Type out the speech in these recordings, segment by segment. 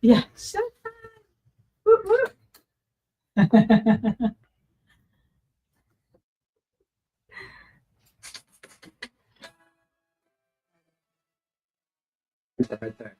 Yeah. Shut up. Whoop, whoop. Right there.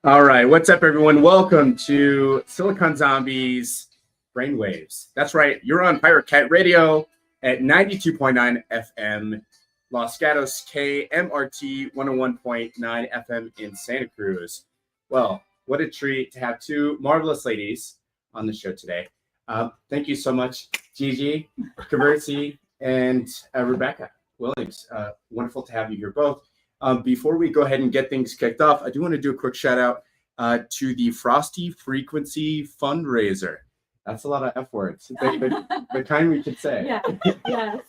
All right, what's up, everyone? Welcome to Silicon Zombies Brainwaves. That's right, you're on Pirate Cat Radio at 92.9 FM, Los Gatos KMRT 101.9 FM in Santa Cruz. Well, what a treat to have two marvelous ladies on the show today. Thank you so much, Gigi Kubursi and Rebecca Williams. Wonderful to have you here both. Before we go ahead and get things kicked off, I do want to do a quick shout out to the Frosty Frequency Fundraiser. That's a lot of F words, the kind we could say. Yeah. Yes.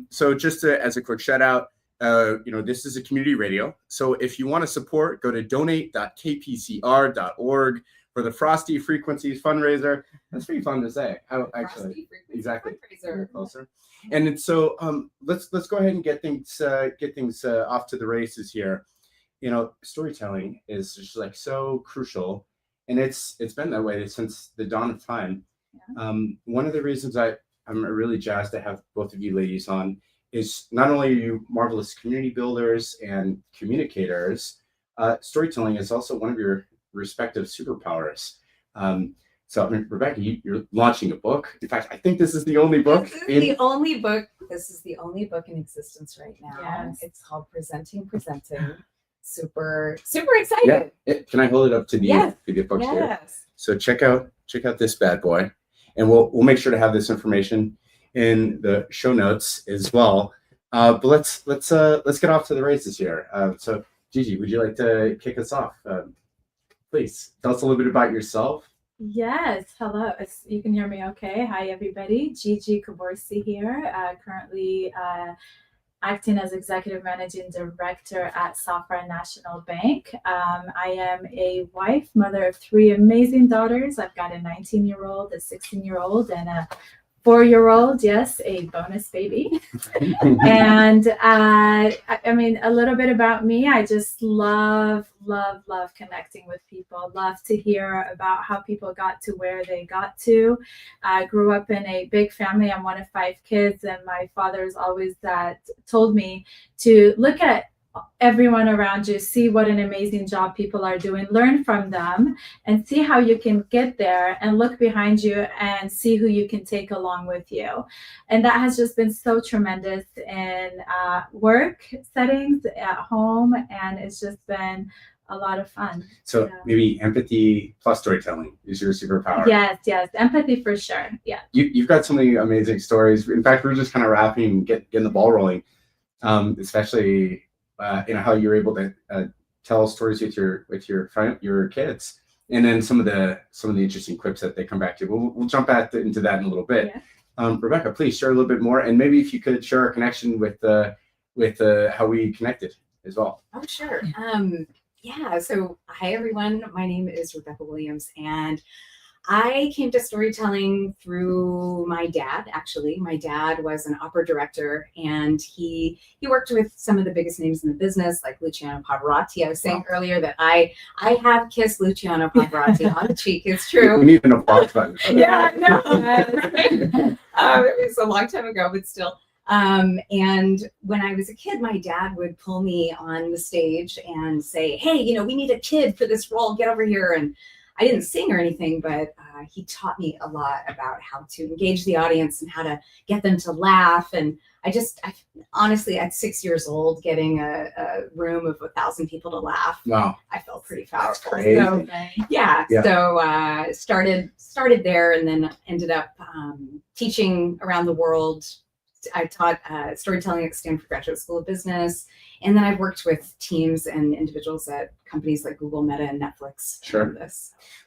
So just as a quick shout out, this is a community radio. So if you want to support, go to donate.kpcr.org for the Frosty Frequencies Fundraiser. That's pretty fun to say. Actually, exactly. Fundraiser. Closer. And so let's go ahead and get things off to the races here. Storytelling is just like so crucial, and it's been that way since the dawn of time. Yeah. One of the reasons I'm really jazzed to have both of you ladies on is not only are you marvelous community builders and communicators, storytelling is also one of your respective superpowers. So, Rebecca, you're launching a book. In fact, I think this is the only book. This is the only book in existence right now. Yes. It's called Presenting. Super excited. Yeah. Can I hold it up to the folks here? Yes. So check out this bad boy, and we'll make sure to have this information in the show notes as well. But let's get off to the races here. So Gigi, would you like to kick us off? Please tell us a little bit about yourself. Yes, hello. You can hear me okay. Hi, everybody. Gigi Kubursi here, currently acting as Executive Managing Director at Safra National Bank. I am a wife, mother of three amazing daughters. I've got a 19-year-old, a 16-year-old, and a 4-year-old, yes, a bonus baby. And I mean, a little bit about me. I just love connecting with people. Love to hear about how people got to where they got to. I grew up in a big family. I'm one of 5 kids, and my father's always told me to look at everyone around you, see what an amazing job people are doing, learn from them, and see how you can get there, and look behind you and see who you can take along with you. And that has just been so tremendous in work settings, at home, and it's just been a lot of fun. So maybe empathy plus storytelling is your superpower. Yes, empathy for sure. Yeah. You've got so many amazing stories. In fact, we're just kind of wrapping, getting the ball rolling, especially how you're able to tell stories with your kids, and then some of the interesting quips that they come back to. We'll jump into that in a little bit. Yeah. Rebecca, please share a little bit more, and maybe if you could share a connection with how we connected as well. Oh, sure. So hi everyone. My name is Rebecca Williams, and I came to storytelling through my dad. Actually, my dad was an opera director, and he worked with some of the biggest names in the business, like Luciano Pavarotti. I was saying earlier that I have kissed Luciano Pavarotti on the cheek. It's true. We need an applause button. Yeah, no. It was a long time ago, but still. And when I was a kid, my dad would pull me on the stage and say, "Hey, we need a kid for this role. Get over here." And I didn't sing or anything, but he taught me a lot about how to engage the audience and how to get them to laugh. And I honestly, at 6 years old, getting a room of 1,000 people to laugh, wow, I felt pretty powerful. That's crazy. So, yeah. So started there, and then ended up teaching around the world. I taught storytelling at Stanford Graduate School of Business, and then I've worked with teams and individuals at companies like Google, Meta, and Netflix. Sure.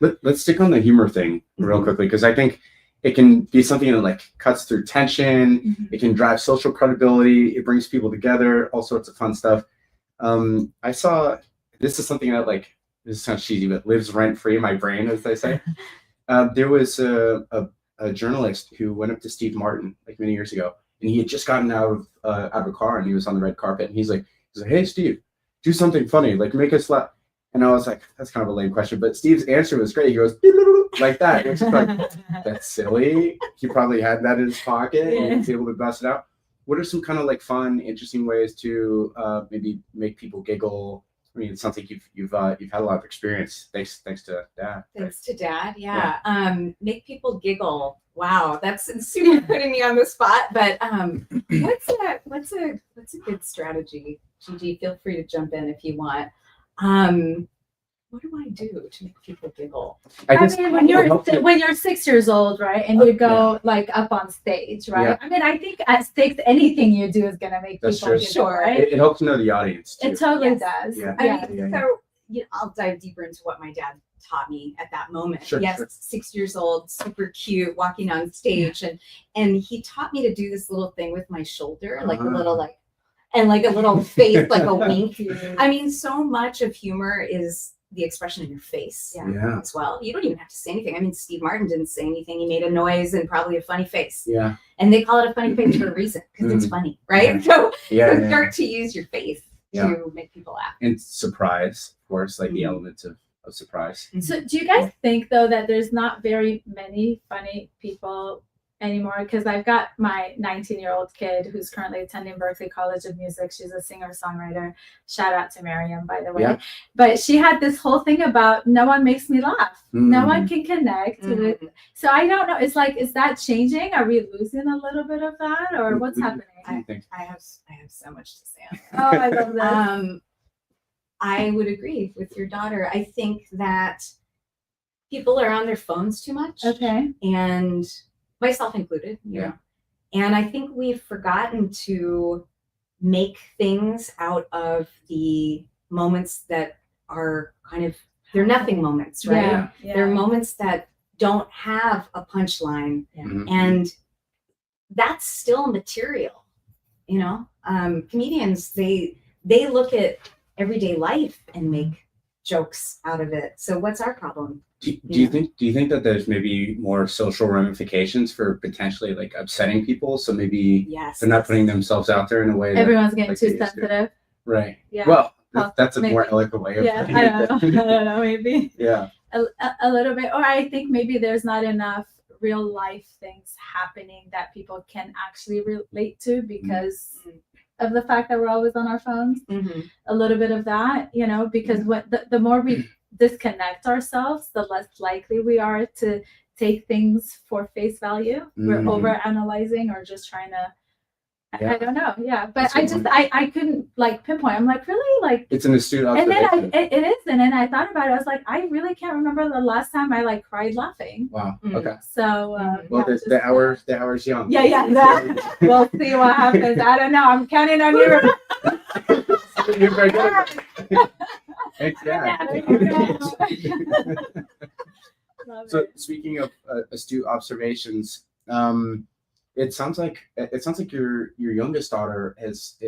Let's stick on the humor thing real quickly, because I think it can be something that cuts through tension. Mm-hmm. It can drive social credibility. It brings people together. All sorts of fun stuff. I saw this is something that this sounds cheesy, but lives rent free in my brain, as they say. There was a journalist who went up to Steve Martin many years ago. and he had just gotten out of a car, and he was on the red carpet, and he's like, "Hey, Steve, do something funny, like make us laugh." And I was like, "That's kind of a lame question," but Steve's answer was great. He goes like that. It's just like, that's silly. He probably had that in his pocket and he was able to bust it out. What are some kind of like fun, interesting ways to maybe make people giggle? I mean, it sounds like you've had a lot of experience. Thanks to Dad. Thanks to Dad, yeah. Make people giggle. Wow, that's super putting me on the spot. But what's a good strategy? Gigi, feel free to jump in if you want. What do I do to make people giggle? I mean, when you're 6 years old, right, and you go like up on stage, right? Yeah. I mean, I think at stakes, anything you do is gonna make That's people true. giggle, right? It helps to know the audience too. It totally Yes. does. Yeah. I mean, so I'll dive deeper into what my dad taught me at that moment. Sure, yes, sure. 6 years old, super cute, walking on stage, and he taught me to do this little thing with my shoulder, like a little and like a little face, like a wink. I mean, so much of humor is the expression in your face Yeah. as well. You don't even have to say anything. I mean, Steve Martin didn't say anything. He made a noise and probably a funny face. Yeah. And they call it a funny face for a reason because it's funny, right? So start to use your face to make people laugh. And surprise, of course, like the elements of surprise. So do you guys think though that there's not very many funny people anymore? Because I've got my 19-year-old kid who's currently attending Berklee College of Music. She's a singer-songwriter. Shout out to Miriam, by the way. Yeah. But she had this whole thing about no one makes me laugh. No one can connect with. So I don't know. It's like, is that changing? Are we losing a little bit of that, or what's happening? I have so much to say on that. Oh, I love this. I would agree with your daughter. I think that people are on their phones too much. Okay. And myself included. Yeah. And I think we've forgotten to make things out of the moments that are they're nothing moments, right? Yeah. They're moments that don't have a punchline. And that's still material, comedians, they look at everyday life and make jokes out of it. So what's our problem? Do you think that there's maybe more social ramifications for potentially like upsetting people? So maybe they're not putting themselves out there in a way Everyone's getting like too sensitive. Right. Yeah. Well, that's a more eloquent way of putting I it. don't know, maybe. Yeah. A little bit. Or I think maybe there's not enough real life things happening that people can actually relate to because of the fact that we're always on our phones. A little bit of that, because the more we disconnect ourselves, the less likely we are to take things for face value. We're over analyzing or just trying to I don't know. Yeah. But I couldn't like pinpoint. I'm like, really? Like it's an astute and observation. then it is. And then I thought about it. I was like, I really can't remember the last time I like cried laughing. Wow. Okay. So well, the hour's young. Yeah. We'll see what happens. I don't know. I'm counting on you. You're very good. Thanks, Dad. So speaking of astute observations, it sounds like your youngest daughter is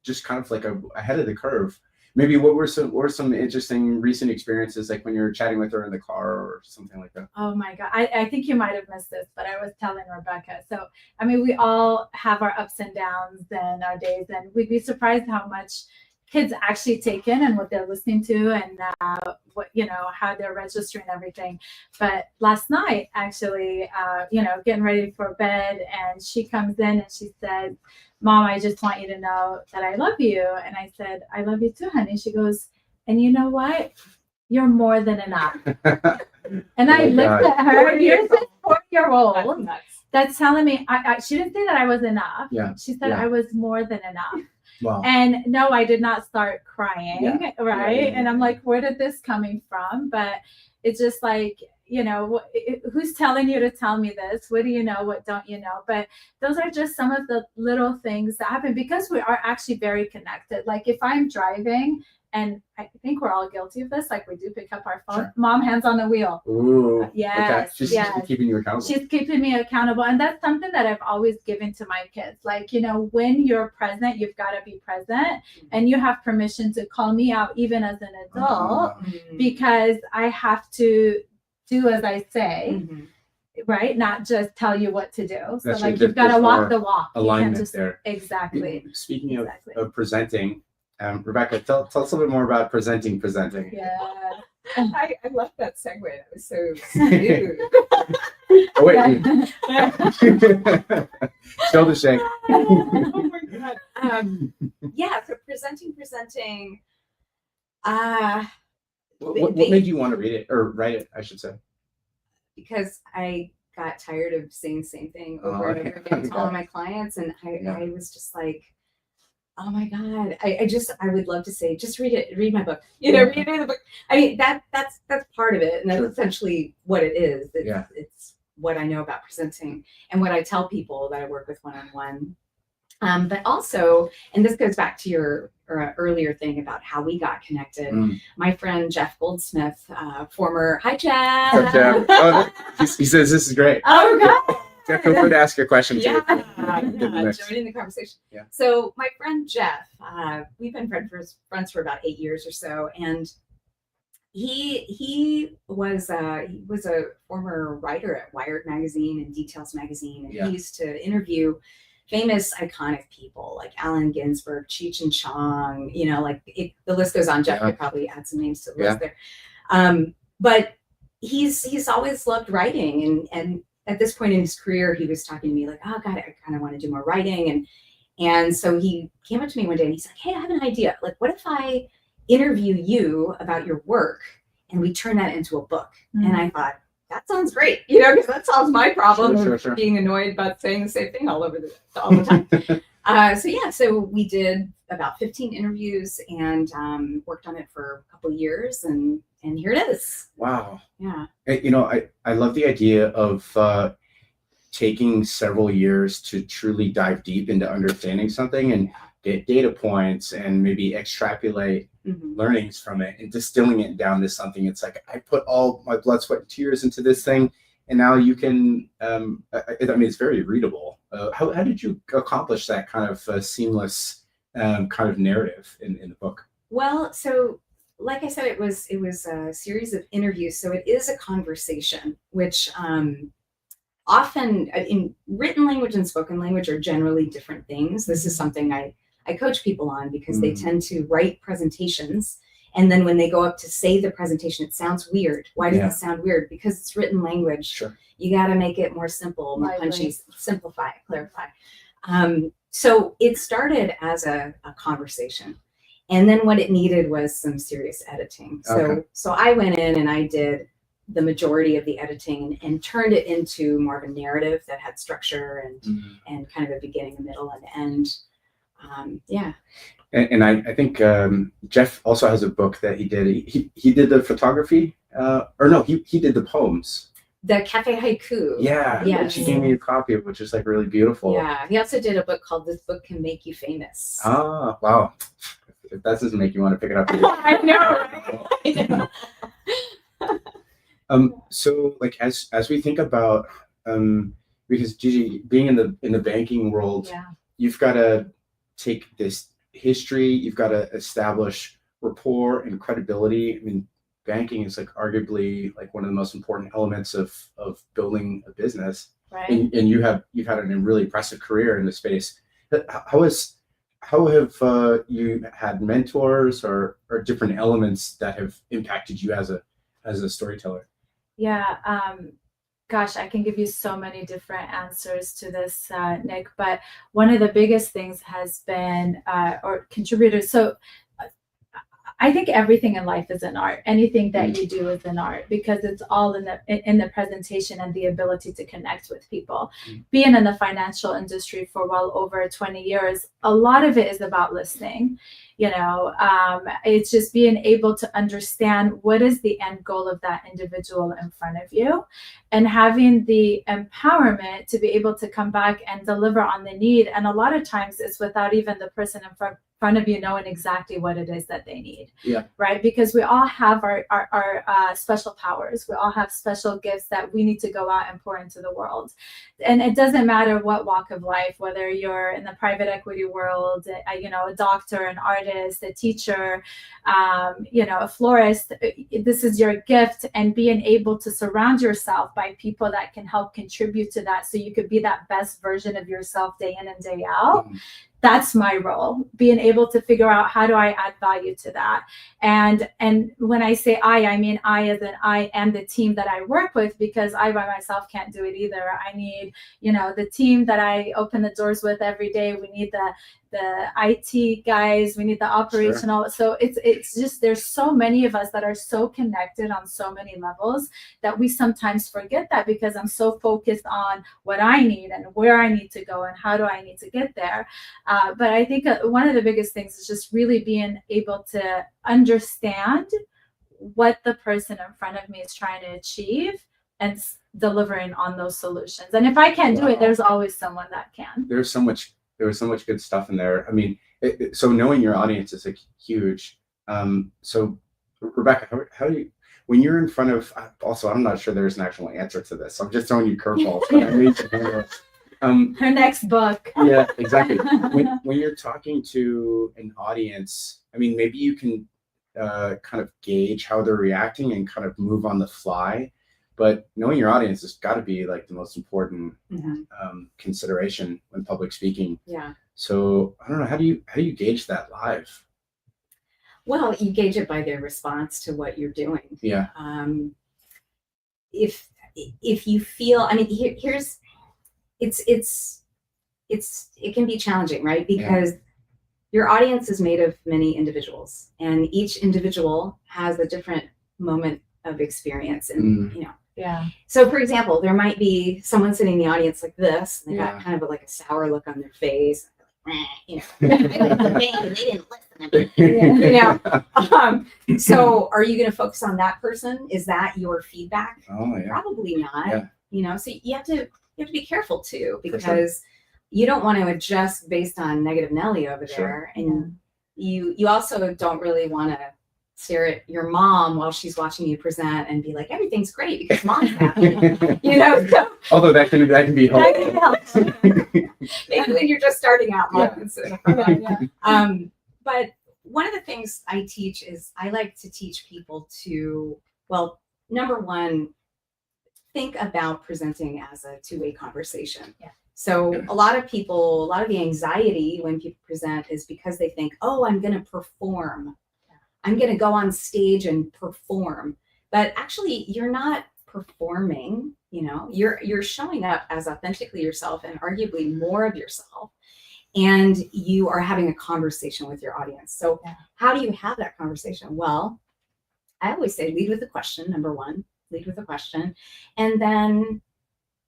just kind of like ahead of the curve. Maybe what were some interesting recent experiences, like when you were chatting with her in the car or something like that? Oh my God. I think you might have missed this, but I was telling Rebecca. So, I mean, we all have our ups and downs and our days, and we'd be surprised how much kids actually take in and what they're listening to and what, how they're registering everything. But last night, actually, getting ready for bed, and she comes in and she said, "Mom, I just want you to know that I love you." And I said, "I love you too, honey." She goes, "And you know what? You're more than enough." And I looked at her. Here's this 4-year-old that's telling me, she didn't say that I was enough. Yeah. She said I was more than enough. Wow. And no, I did not start crying, right? Yeah. And I'm like, where did this coming from? But it's just like, who's telling you to tell me this? What do you know? What don't you know? But those are just some of the little things that happen because we are actually very connected. Like if I'm driving, and I think we're all guilty of this, like we do pick up our phone, Sure. Mom, hands on the wheel. Ooh. Yes. Okay. She's keeping you accountable. She's keeping me accountable. And that's something that I've always given to my kids. Like, when you're present, you've got to be present, and you have permission to call me out even as an adult because I have to do as I say. right? Not just tell you what to do. So That's like right. you've got to There's walk more the walk. You can't alignment just there. exactly. Speaking Exactly. of presenting, Rebecca, tell us a little bit more about presenting. Yeah. I love that segue. That was so smooth. Oh wait, still the shake. Oh my God. Yeah, so presenting. What made you want to read it or write it? I should say. Because I got tired of saying the same thing over Oh, and over again to all of my clients, and I was just like, oh my God, I would love to say, just read my book, read the book. I mean, that's part of it, and that's Sure. essentially what it is. It's what I know about presenting and what I tell people that I work with one-on-one. But also, and this goes back to your earlier thing about how we got connected. My friend Jeff Goldsmith, hi Jeff. What's up, Jeff? Oh, he says this is great. Oh God. Jeff, feel free to ask your question too. Joining the conversation. Yeah. So my friend Jeff, we've been friends for about 8 years or so, and he was a former writer at Wired magazine and Details magazine, and he used to interview famous iconic people like Allen Ginsberg, Cheech and Chong, the list goes on. Jeff could probably add some names to the list there. But he's always loved writing, and at this point in his career, he was talking to me like, oh God, I kind of want to do more writing. And so he came up to me one day and he's like, hey, I have an idea. Like, what if I interview you about your work and we turn that into a book? And I thought, that sounds great, because that solves my problem of being annoyed about saying the same thing all the time. So we did about 15 interviews and worked on it for a couple of years, and here it is. Wow. Yeah. I love the idea of taking several years to truly dive deep into understanding something and get data points and maybe extrapolate learnings from it and distilling it down to something. It's like, I put all my blood, sweat, and tears into this thing, and now you can, it's very readable. How did you accomplish that kind of seamless kind of narrative in the book? Well, so like I said, it was a series of interviews. So it is a conversation, which often in written language and spoken language are generally different things. This is something I coach people on because they tend to write presentations, and then when they go up to say the presentation, it sounds weird. Why does it sound weird? Because it's written language. Sure. You got to make it more simple, more punchy, simplify, clarify. So it started as a conversation, and then what it needed was some serious editing. So I went in and I did the majority of the editing and turned it into more of a narrative that had structure and kind of a beginning, a middle, and end. And I think Jeff also has a book that he did. He did the photography, he did the poems. The Cafe Haiku. Yeah. Yes. She gave me a copy of, which is like really beautiful. Yeah. He also did a book called This Book Can Make You Famous. Ah, wow. If that doesn't make you want to pick it up. I know. Right? I know. So like as we think about because Gigi, being in the banking world, you've got to take this history, you've got to establish rapport and credibility. I mean, banking is like arguably like one of the most important elements of building a business. Right. And you've had a really impressive career in the space. How have you had mentors or different elements that have impacted you as a storyteller? Yeah. Gosh, I can give you so many different answers to this, Nick, but one of the biggest things has been, or contributors. So I think everything in life is an art. Anything that you do is an art because it's all in the presentation and the ability to connect with people. Being in the financial industry for well over 20 years, a lot of it is about listening. It's just being able to understand what is the end goal of that individual in front of you, and having the empowerment to be able to come back and deliver on the need. And a lot of times it's without even the person in front front of you knowing exactly what it is that they need. Yeah. Right? Because we all have our special powers. We all have special gifts that we need to go out and pour into the world. And it doesn't matter what walk of life, whether you're in the private equity world, a doctor, an artist, a teacher, a florist. This is your gift, and being able to surround yourself by people that can help contribute to that, so you could be that best version of yourself day in and day out. That's my role, being able to figure out how do I add value to that. And when I say I mean I as in I and the team that I work with, because I by myself can't do it either. I need, the team that I open the doors with every day. We need the IT guys, we need the operational. Sure. So it's just, there's so many of us that are so connected on so many levels that we sometimes forget that, because I'm so focused on what I need and where I need to go and how do I need to get there. But I think one of the biggest things is just really being able to understand what the person in front of me is trying to achieve and delivering on those solutions. And if I can't do it, there's always someone that can. There was so much good stuff in there. I mean, so knowing your audience is huge. So Rebecca, how do you, when you're in front of, also, I'm not sure there's an actual answer to this. I'm just throwing you curveballs. But I need to hear it. Her next book. Yeah, exactly. When you're talking to an audience, I mean, maybe you can kind of gauge how they're reacting and kind of move on the fly. But knowing your audience has got to be like the most important consideration when public speaking. Yeah. So I don't know, how do you gauge that live? Well, you gauge it by their response to what you're doing. Yeah. If you feel, I mean, here's it can be challenging, right? Because your audience is made of many individuals, and each individual has a different moment of experience, and Yeah. So, for example, there might be someone sitting in the audience like this, and they got kind of like a sour look on their face. I went to the bank and they didn't listen to me. So, are you going to focus on that person? Is that your feedback? Oh, yeah. Probably not. Yeah. So you have to be careful too, because you don't want to adjust based on negative Nelly over there, and you also don't really want to stare at your mom while she's watching you present and be like, everything's great because mom's happy. So, although that can be helpful. Maybe when you're just starting out, mom can sit in front of you. But one of the things I teach is I like to teach people to, well, number one, think about presenting as a two-way conversation. Yeah. So a lot of the anxiety when people present is because they think, oh, I'm going to perform. I'm going to go on stage and perform. But actually, you're not performing. You're showing up as authentically yourself and arguably more of yourself. And you are having a conversation with your audience. So how do you have that conversation? Well, I always say lead with a question, number one. Lead with a question. And then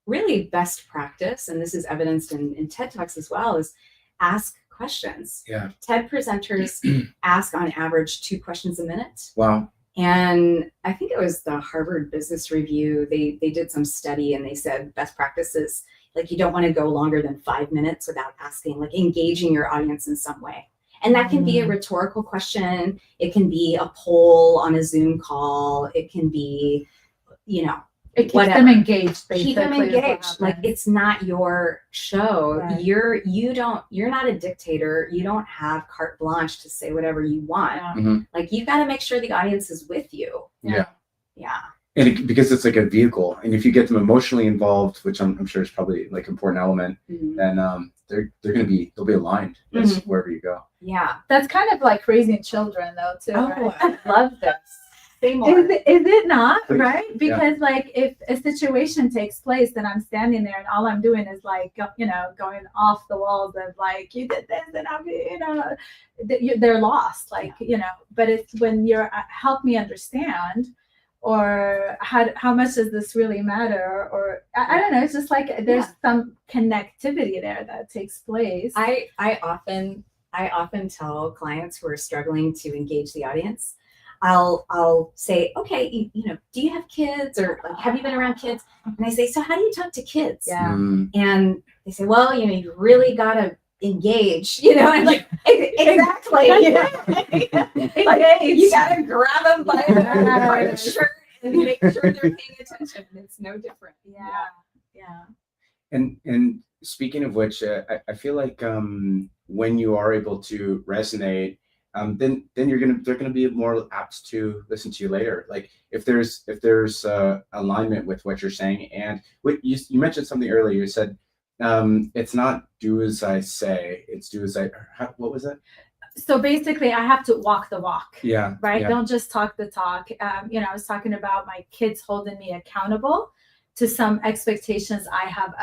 really best practice, and this is evidenced in TED Talks as well, is ask questions. Yeah. TED presenters ask on average 2 questions a minute. Wow. And I think it was the Harvard Business Review. They did some study and they said best practices, like you don't want to go longer than 5 minutes without asking, like engaging your audience in some way. And that can be a rhetorical question. It can be a poll on a Zoom call. It can be, it keeps them engaged. Keep them engaged. Like it's not your show. Right. You're not a dictator. You don't have carte blanche to say whatever you want. Yeah. Mm-hmm. Like you've got to make sure the audience is with you. Yeah. Yeah. And because it's like a vehicle, and if you get them emotionally involved, which I'm sure is probably like an important element, then they'll be aligned wherever you go. Yeah. That's kind of like raising children though too. Oh, right? I love this. Is it not, right? Because like if a situation takes place, then I'm standing there and all I'm doing is like, going off the walls of like, you did this and they're lost. Like, but it's when you're help me understand, or how much does this really matter? Or I don't know. It's just like there's some connectivity there that takes place. I often tell clients who are struggling to engage the audience, I'll say, okay, do you have kids, or like, have you been around kids? And I say, so how do you talk to kids? Yeah. And they say, well, you really got to engage, you know, and like exactly, you know? Like, you gotta grab them by the shirt and make sure they're paying attention. It's no different. Yeah. And speaking of which, I feel like when you are able to resonate, then they're gonna be more apt to listen to you later. Like if there's alignment with what you're saying, and what you mentioned something earlier. You said it's not do as I say, it's do as I. What was that? So basically, I have to walk the walk. Yeah. Right. Yeah. Don't just talk the talk. You know, I was talking about my kids holding me accountable to some expectations I have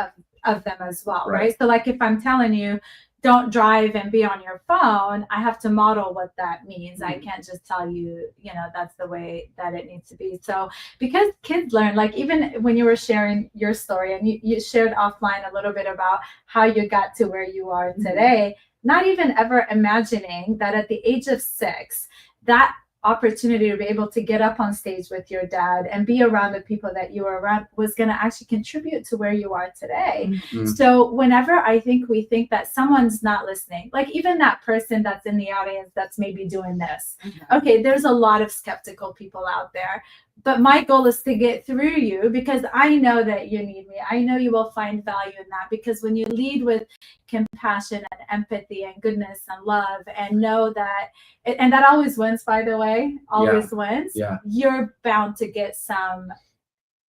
of them as well. Right. So like if I'm telling you, don't drive and be on your phone, I have to model what that means. I can't just tell you, you know, that's the way that it needs to be. So because kids learn, like even when you were sharing your story and you shared offline a little bit about how you got to where you are today, not even ever imagining that at the age of 6, that opportunity to be able to get up on stage with your dad and be around the people that you were around was going to actually contribute to where you are today. Mm-hmm. So whenever I think we think that someone's not listening, like even that person that's in the audience that's maybe doing this, okay, there's a lot of skeptical people out there, but my goal is to get through you because I know that you need me. I know you will find value in that, because when you lead with compassion and empathy and goodness and love, and know that, and that always wins, by the way, always wins. Yeah. You're bound to get some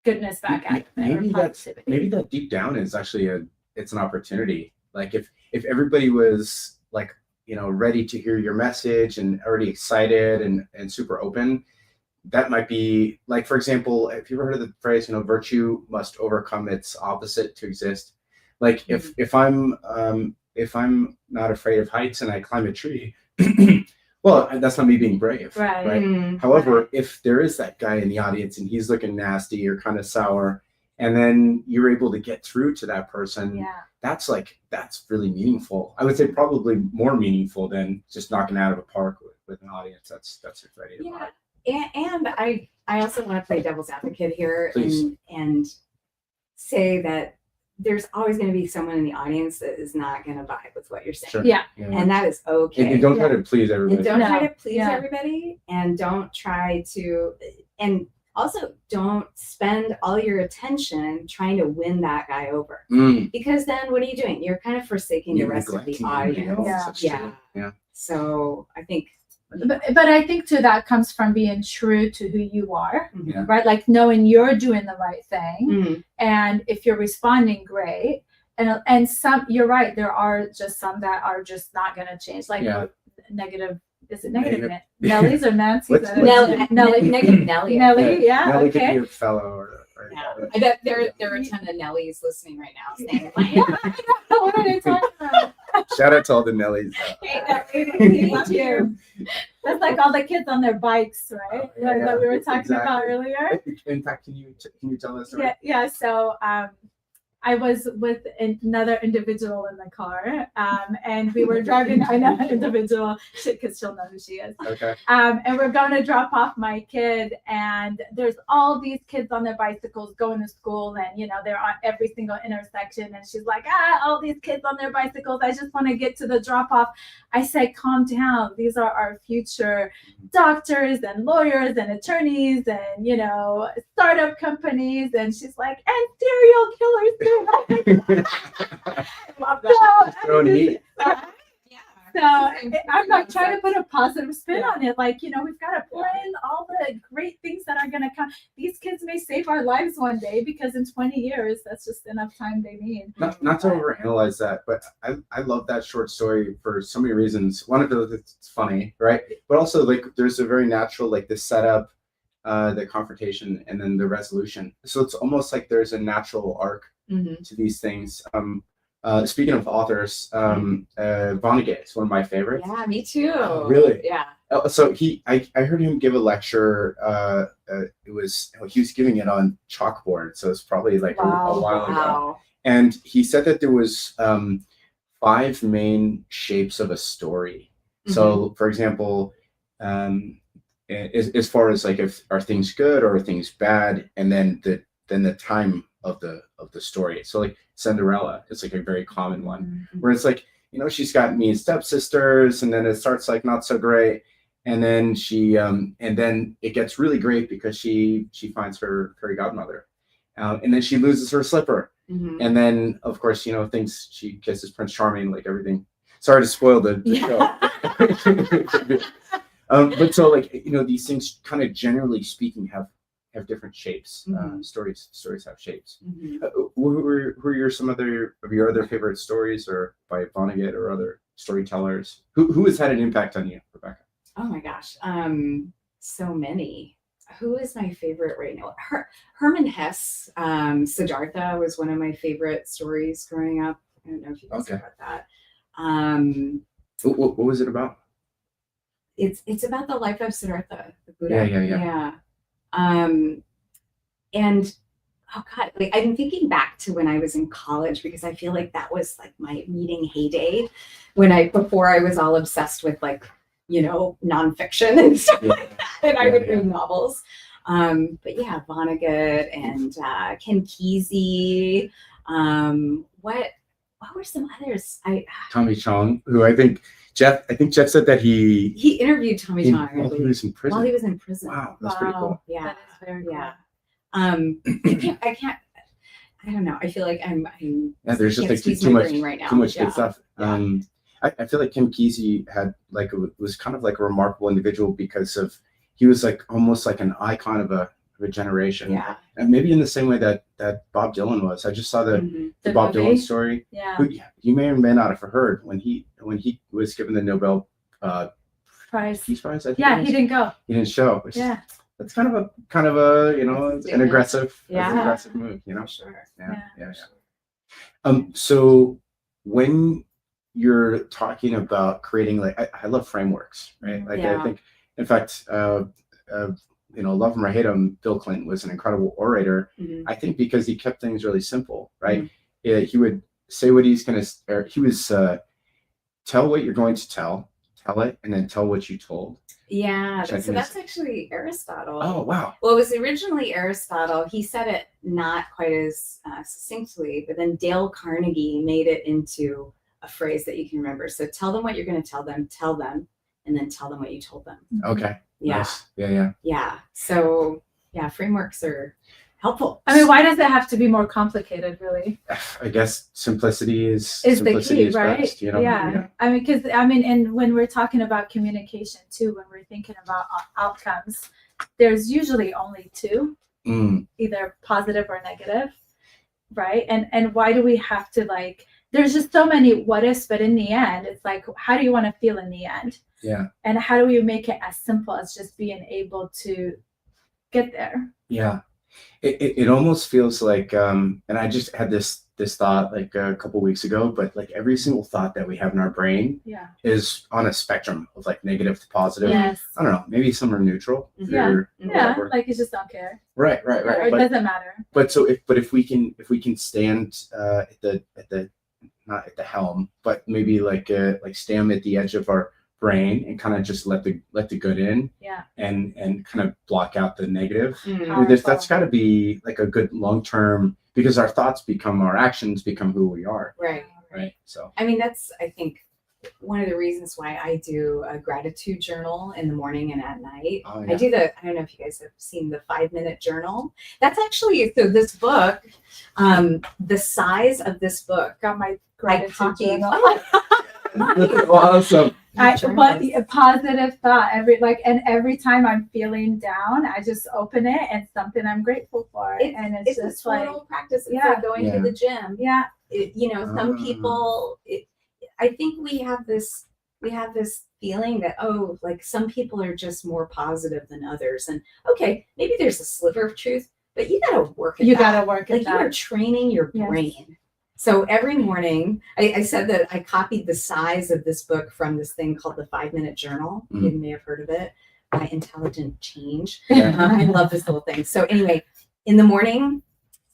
goodness back at it. Maybe that deep down is actually it's an opportunity. Like if everybody was like, you know, ready to hear your message and already excited and super open, that might be like, for example, if you ever heard of the phrase, you know, virtue must overcome its opposite to exist. Like if I'm not afraid of heights and I climb a tree, well, that's not me being brave, right? However, if there is that guy in the audience and he's looking nasty or kind of sour, and then you're able to get through to that person, that's really meaningful. I would say probably more meaningful than just knocking out of a park with an audience that's ready to buy. And I also want to play devil's advocate here and say that there's always going to be someone in the audience that is not going to vibe with what you're saying. Sure. Yeah. And that is okay. And don't try to please everybody. And don't try to please everybody, and don't try to, and also don't spend all your attention trying to win that guy over. Because then what are you doing? You're kind of forsaking the rest of the audience. Yeah. So I think, but I think too that comes from being true to who you are, Yeah. right? Like knowing you're doing the right thing, and if you're responding, great. And some, you're right, there are just some that are just not going to change, like negative. Is it negative? Nellies or Nancy's? Nelly. Negative Nelly. Nelly, yeah. Nelly Okay. could be a fellow or I bet there are a ton of Nellies listening right now saying, What are they talking about? Shout out to all the Nellies. hey, Nelly, love you. That's like all the kids on their bikes, right? Like that we were talking about earlier. In fact, can you tell us? Right? Yeah. So I was with another individual in the car, and we were driving. I know that individual, because she'll know who she is. Okay. And we're going to drop off my kid, and there's all these kids on their bicycles going to school, and you know they're on every single intersection. And she's like, all these kids on their bicycles. I just want to get to the drop off. I said, calm down. These are our future doctors and lawyers and attorneys and you know startup companies. And she's like, and serial killers too. I love that. So I'm not trying to put a positive spin on it. Like, you know, we've got to plan all the great things that are going to come. These kids may save our lives one day, because in 20 years, that's just enough time they need. Not to overanalyze that, but I love that short story for so many reasons. One of those, it's funny, right? But also, like, there's a very natural, like, the setup, the confrontation, and then the resolution. So it's almost like there's a natural arc to these things. Speaking of authors, Vonnegut is one of my favorites. Yeah, me too. Oh, really? Yeah. So I heard him give a lecture. He was giving it on chalkboard, so it's probably like a while ago. And he said that there was 5 main shapes of a story. So, for example, as far as like, if are things good or are things bad, and then the time of the story. So like Cinderella, it's like a very common one, where it's like, she's got me and stepsisters, and then it starts like not so great. And then and then it gets really great because she finds her fairy godmother, and then she loses her slipper, and then of course she kisses Prince Charming, like everything. Sorry to spoil the show. But so like these things kind of generally speaking have different shapes. Stories have shapes. Who are some of your other favorite stories, or by Vonnegut or other storytellers? Who has had an impact on you, Rebecca? Oh my gosh, so many. Who is my favorite right now? Herman Hesse, Siddhartha was one of my favorite stories growing up. I don't know if you guys know about that. What was it about? It's about the life of Siddhartha, the Buddha. Yeah. And oh God, like I'm thinking back to when I was in college, because I feel like that was like my reading heyday before I was all obsessed with like, nonfiction and stuff like that. And I would read novels. But yeah, Vonnegut and Ken Kesey. What were some others? Tommy Chong, who I think Jeff said that he interviewed Tommy Chong. While he was in prison. While he was in prison. Wow, that's pretty cool. Yeah, that is very cool. Yeah. I can't. I don't know. I feel like I'm. There's just like too much good stuff. Yeah. I feel like Kim Kesey was kind of like a remarkable individual because he was like almost like an icon of a generation. Yeah. And maybe in the same way that Bob Dylan was. I just saw the Bob Dylan story. Yeah. Who you may or may not have heard when he was given the Nobel Peace Prize. I think he didn't go. He didn't show. That's kind of a an aggressive move. Sure. Yeah. So when you're talking about creating, like, I love frameworks, right? Like I think, in fact, love him or hate him, Bill Clinton was an incredible orator. I think because he kept things really simple, right? He would say what he's going to, or he was tell what you're going to tell it, and then tell what you told. Yeah, so that's actually Aristotle. Oh, wow. Well, it was originally Aristotle. He said it not quite as succinctly, but then Dale Carnegie made it into a phrase that you can remember. So tell them what you're going to tell them, and then tell them what you told them. Okay. Yeah. Nice. Yeah. So frameworks are helpful. I mean, why does it have to be more complicated, really? I guess simplicity is the key, right? Best, Yeah. I mean, and when we're talking about communication too, when we're thinking about outcomes, there's usually only two, either positive or negative, right? And why do we have to there's just so many what ifs, but in the end, it's like, how do you want to feel in the end? Yeah. And how do we make it as simple as just being able to get there? Yeah. It almost feels like, and I just had this thought like a couple weeks ago, but like every single thought that we have in our brain is on a spectrum of like negative to positive. Yes. I don't know, maybe some are neutral. Yeah. Like you just don't care. Right. Or it doesn't matter. But if we can stand at the not at the helm, but maybe like stand at the edge of our brain and kind of just let the good in, and kind of block out the negative. That's got to be like a good long-term, because our thoughts become our actions, become who we are. Right. So I mean, that's, I think, one of the reasons why I do a gratitude journal in the morning and at night. I do I don't know if you guys have seen the 5-minute journal. That's actually, so this book, the size of this book, got my gratitude journal. Awesome. But a positive thought every time I'm feeling down, I just open it and something I'm grateful for. It's just a total practice. It's like going to the gym. Yeah. Some people, I think we have this feeling that, some people are just more positive than others. And okay, maybe there's a sliver of truth, but you got to work at that. You got to work at that. You are training your brain. So every morning, I said that I copied the size of this book from this thing called the 5-minute journal. You may have heard of it, by Intelligent Change. I love this little thing. So anyway, in the morning,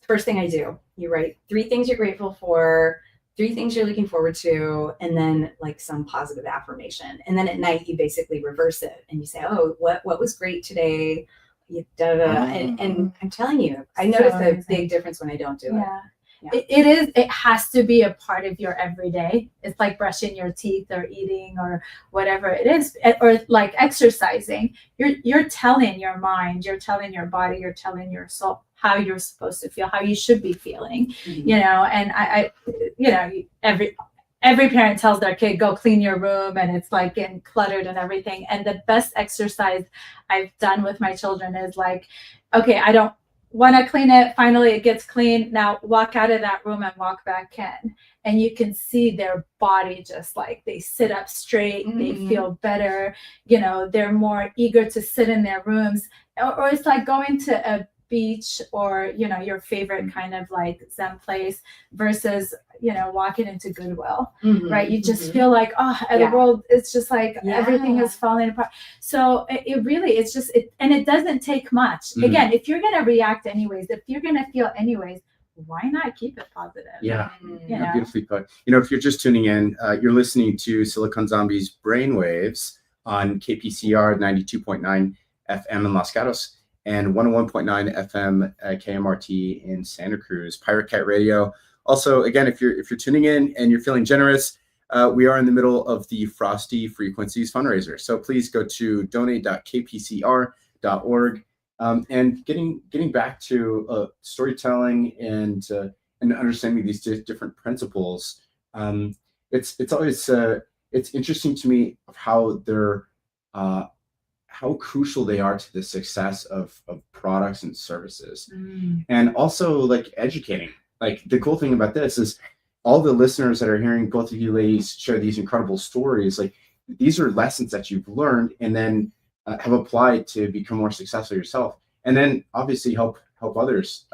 first thing I do, you write 3 things you're grateful for, 3 things you're looking forward to, and then like some positive affirmation. And then at night, you basically reverse it and you say, what was great today? And I'm telling you, I notice a big difference when I don't do it. Yeah. It has to be a part of your everyday. It's like brushing your teeth or eating or whatever it is, or like exercising. You're telling your mind, you're telling your body, you're telling your soul how you're supposed to feel, how you should be feeling, you know. And I you know, every parent tells their kid, go clean your room, and it's like getting cluttered and everything. And the best exercise I've done with my children is like, okay, I don't want to clean it. Finally, it gets clean. Now walk out of that room and walk back in. And you can see their body just like they sit up straight, they feel better, you know, they're more eager to sit in their rooms. Or it's like going to a beach or, you know, your favorite kind of like Zen place versus, you know, walking into Goodwill, right? You just feel like, oh, the world, it's just like everything is falling apart. So it really, it's just, and it doesn't take much. Again, if you're going to react anyways, if you're going to feel anyways, why not keep it positive? Yeah, you know? Beautifully put. You know, if you're just tuning in, you're listening to Silicon Zombies Brainwaves on KPCR 92.9 FM in Los Gatos and 101.9 FM KMRT in Santa Cruz, Pirate Cat Radio. Also, again, if you're tuning in and you're feeling generous, we are in the middle of the Frosty Frequencies fundraiser. So please go to donate.kpcr.org. And getting back to storytelling and understanding these different principles, it's always it's interesting to me of how they're how crucial they are to the success of products and services, and also like educating. Like the cool thing about this is all the listeners that are hearing both of you ladies share these incredible stories. Like these are lessons that you've learned and then have applied to become more successful yourself, and then obviously help others.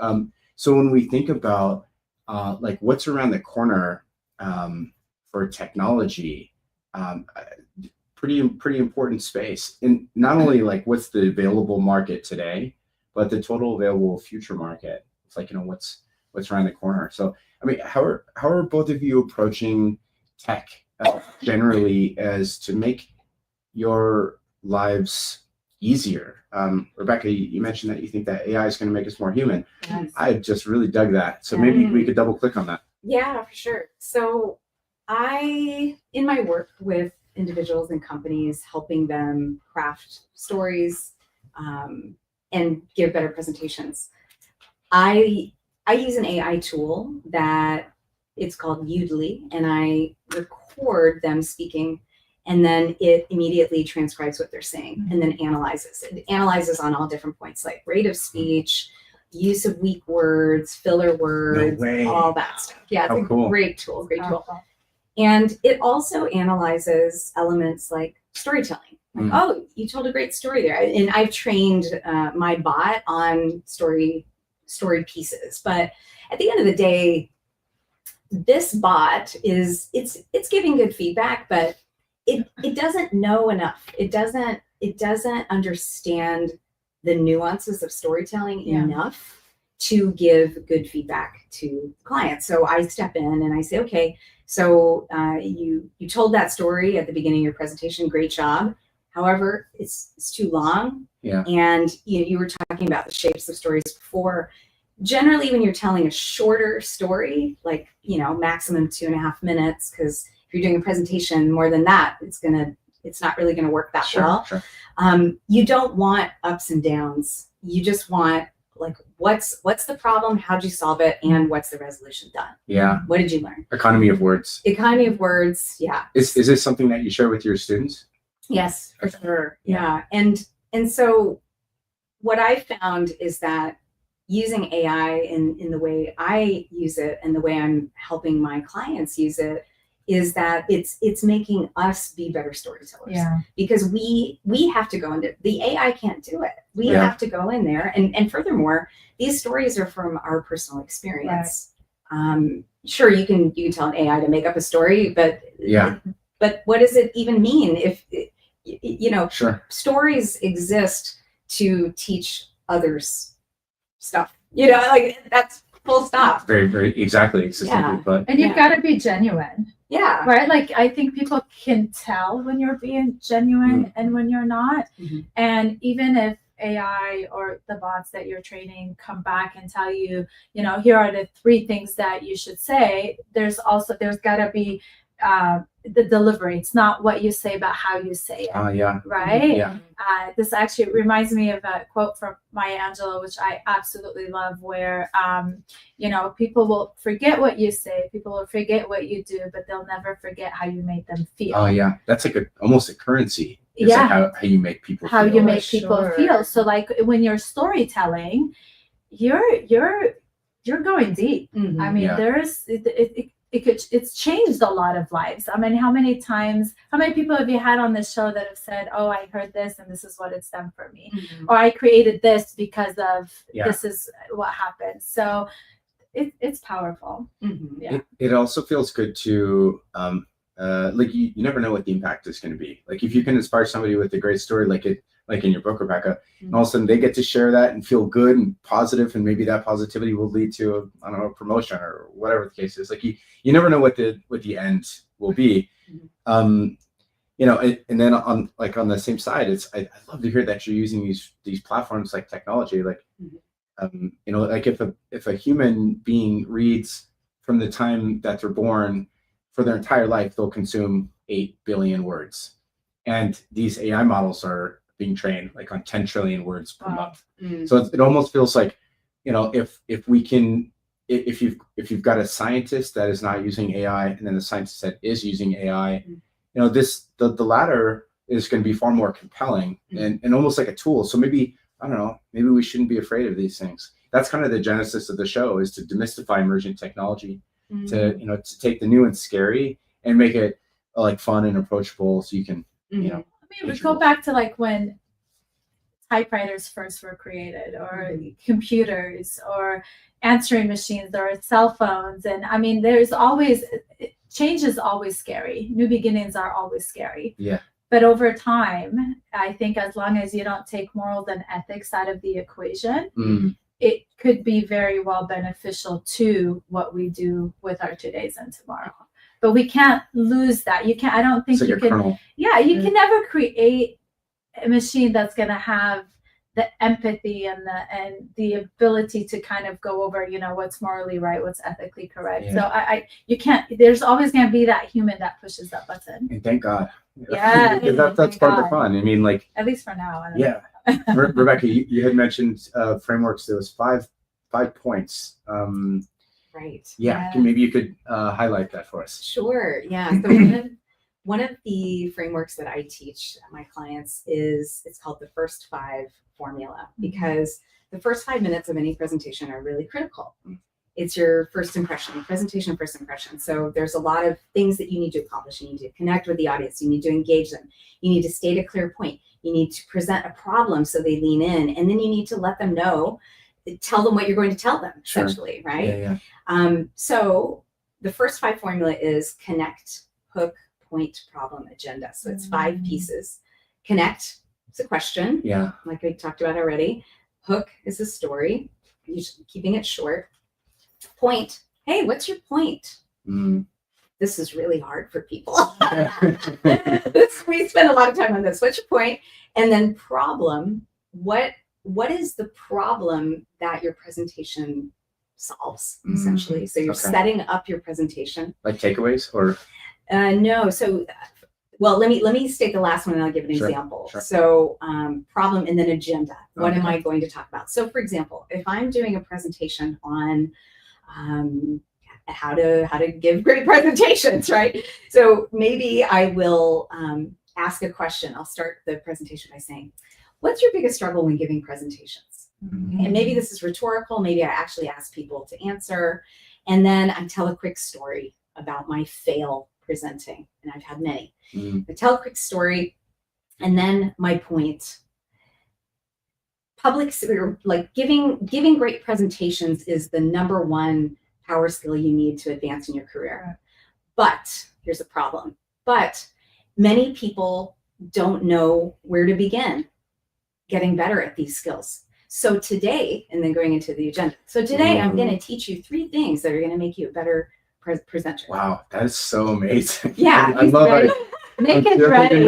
So when we think about like what's around the corner for technology, pretty important space. And not only like what's the available market today, but the total available future market. It's like, you know, what's around the corner. So I mean, how are both of you approaching tech generally as to make your lives easier? Rebecca, you mentioned that you think that AI is going to make us more human. Yes. I just really dug that. So maybe we could double click on that. Yeah, for sure. So in my work with individuals and companies, helping them craft stories and give better presentations, I use an AI tool that it's called Udly, and I record them speaking, and then it immediately transcribes what they're saying and then analyzes. It analyzes on all different points like rate of speech, use of weak words, filler words, all that stuff. Yeah, it's cool. Great tool. And it also analyzes elements like storytelling. Like, oh, you told a great story there. And I've trained my bot on story pieces. But at the end of the day, this bot it's giving good feedback, but it doesn't know enough. It doesn't understand the nuances of storytelling enough to give good feedback to clients. So I step in and I say, okay, so you told that story at the beginning of your presentation, great job. However, it's too long. Yeah. And you were talking about the shapes of stories before. Generally, when you're telling a shorter story, like, maximum 2.5 minutes, because if you're doing a presentation more than that, it's not really going to work that well. Sure. You don't want ups and downs. You just want like, what's the problem? How'd you solve it? And what's the resolution done? Yeah. What did you learn? Economy of words. Yeah. Is this something that you share with your students? Yes, for sure. Yeah. And so what I found is that using AI in the way I use it and the way I'm helping my clients use it is that it's making us be better storytellers. Yeah. Because we have to go into the AI can't do it. We have to go in there, and furthermore, these stories are from our personal experience. Right. Sure, you can tell an AI to make up a story, but what does it even mean if Sure. Stories exist to teach others stuff. Like that's full stop. Very, very exactly. But and you've got to be genuine. Yeah. Right. Like I think people can tell when you're being genuine and when you're not. Mm-hmm. And even if AI or the bots that you're training come back and tell you, here are the 3 things that you should say, there's got to be the delivery. It's not what you say, but how you say it. Yeah. Right? Yeah. This actually reminds me of a quote from Maya Angelou, which I absolutely love, where, people will forget what you say, people will forget what you do, but they'll never forget how you made them feel. Oh, yeah. That's like almost a currency. It's Yeah. like how you make people How feel. you make people feel. So like when you're storytelling, you're going deep. Mhm. I mean, Yeah. it's changed a lot of lives. I mean, how many people have you had on this show that have said, oh, I heard this and this is what it's done for me, Mhm. or I created this because of Yeah. this is what happened. So it's powerful. Mhm. Yeah. It also feels good to like you never know what the impact is going to be. Like if you can inspire somebody with a great story, like in your book, Rebecca, and all of a sudden they get to share that and feel good and positive, and maybe that positivity will lead to a promotion or whatever the case is. Like you never know what the end will be. And then on the same side, I love to hear that you're using these platforms like technology, like like if a human being reads from the time that they're born for their entire life, they'll consume 8 billion words, and these AI models are being trained like on 10 trillion words per month. So it almost feels like, if we can, if you've got a scientist that is not using AI, and then a scientist that is using AI, the latter is going to be far more compelling and almost like a tool. So maybe, I don't know, maybe we shouldn't be afraid of these things. That's kind of the genesis of the show, is to demystify emerging technology, to take the new and scary and make it like fun and approachable, so you can, I mean, we go back to like when typewriters first were created, or computers, or answering machines, or cell phones. And I mean, change is always scary. New beginnings are always scary. Yeah. But over time, I think as long as you don't take morals and ethics out of the equation, it could be very well beneficial to what we do with our todays and tomorrow. But we can't lose that. I don't think you can. Kernel. Yeah, you can never create a machine that's going to have the empathy and the ability to kind of go over, what's morally right, what's ethically correct. Yeah. So you can't. There's always going to be that human that pushes that button. And thank God. Yeah, Because that's part of the fun. I mean, like, at least for now. I don't yeah. Rebecca, you had mentioned frameworks. There was five points. Right. Yeah. Maybe you could highlight that for us. Sure. Yeah. So one of the frameworks that I teach my clients it's called the first 5 formula, because the first 5 minutes of any presentation are really critical. It's your first impression, presentation first impression. So there's a lot of things that you need to accomplish. You need to connect with the audience. You need to engage them. You need to state a clear point. You need to present a problem so they lean in, and then you need to let them know, tell them what you're going to tell them, essentially, right? Yeah. So the first 5 formula is connect, hook, point, problem, agenda. So it's 5 pieces. Connect, it's a question. Yeah. Like we talked about already. Hook is a story, keeping it short. Point, hey, what's your point? This is really hard for people. We spend a lot of time on this. What's your point? And then problem, what is the problem that your presentation solves, essentially? So you're setting up your presentation. Like takeaways, or? No. So, well, let me state the last one and I'll give an example. Sure. So problem and then agenda. What am I going to talk about? So for example, if I'm doing a presentation on how to give great presentations, right? So maybe I will ask a question. I'll start the presentation by saying, what's your biggest struggle when giving presentations? And maybe this is rhetorical. Maybe I actually ask people to answer. And then I tell a quick story about my fail presenting. And I've had many. I tell a quick story, and then my point. Giving great presentations is the number one power skill you need to advance in your career. But here's the problem. But many people don't know where to begin getting better at these skills. So today, and then going into the agenda. So today I'm going to teach you 3 things that are going to make you a better presenter. Wow, that is so amazing. Yeah, I love it. Make it ready.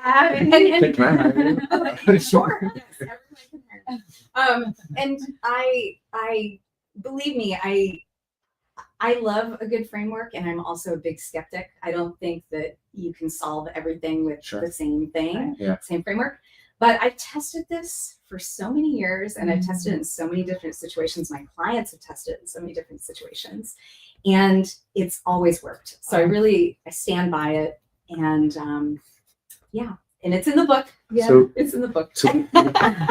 Can I hire you? Sure. Yes, everyone can hire. And I believe me, I love a good framework, and I'm also a big skeptic. I don't think that you can solve everything with Sure. the same thing, Yeah. same framework. But I've tested this for so many years, and I've tested it in so many different situations. My clients have tested it in so many different situations, and it's always worked. So I stand by it, and and it's in the book. Yeah, So it's in the book. So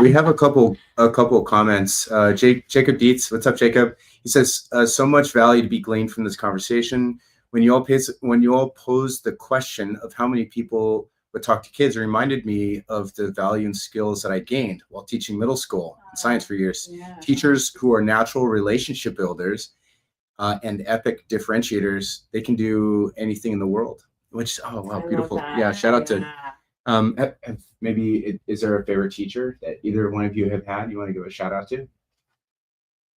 we have a couple of comments. Jacob Dietz, what's up, Jacob? He says, so much value to be gleaned from this conversation. When you all posed the question of how many people would talk to kids, it reminded me of the value and skills that I gained while teaching middle school science for years. Yeah. Teachers who are natural relationship builders and epic differentiators, they can do anything in the world. Which, oh wow, beautiful. Yeah, shout out to maybe is there a favorite teacher that either one of you have had you want to give a shout out to?